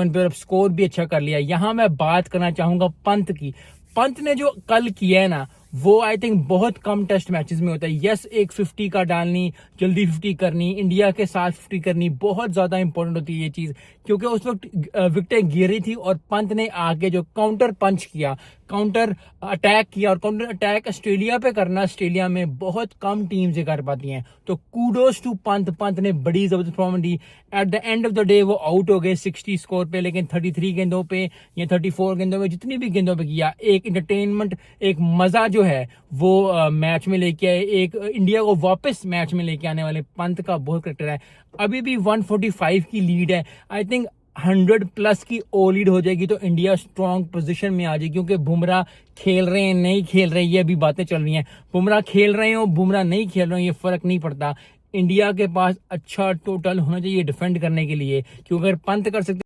पर स्कोर भी अच्छा कर लिया। यहाँ मैं बात करना चाहूंगा पंत की। पंत ने जो कल किया है ना, वो आई थिंक बहुत कम टेस्ट मैचेस में होता है। यस, एक 50 का डालनी, जल्दी 50 करनी, इंडिया के साथ 50 करनी बहुत ज्यादा इंपॉर्टेंट होती है ये चीज, क्योंकि उस वक्त विकेटें गिरी थी और पंत ने आके जो काउंटर पंच किया, काउंटर अटैक किया, और काउंटर अटैक ऑस्ट्रेलिया पे करना ऑस्ट्रेलिया में बहुत कम टीम से कर पाती हैं। तो कूडोज टू पंत। पंत ने बड़ी जबरदस्त performance the. At the end of the day वो आउट हो गए 60 स्कोर पे, लेकिन 33 गेंदों पे या 34 गेंदों पे, जितनी भी गेंदों पे किया, एक इंटरटेनमेंट, एक मजा जो है वो मैच में लेके आए। एक इंडिया को वापस मैच में लेके आने वाले पंत का बहुत करेक्टर है। अभी भी 145 की लीड है। आई थिंक 100 प्लस की ओ लीड हो जाएगी तो इंडिया स्ट्रॉन्ग पोजीशन में आ जाएगी, क्योंकि बुमराह खेल रहे हैं नहीं खेल रहे ये अभी बातें चल रही हैं। बुमराह खेल रहे हो, बुमराह नहीं खेल रहे हो, ये फर्क नहीं पड़ता। इंडिया के पास अच्छा टोटल होना चाहिए डिफेंड करने के लिए, क्योंकि अगर पंत कर सकते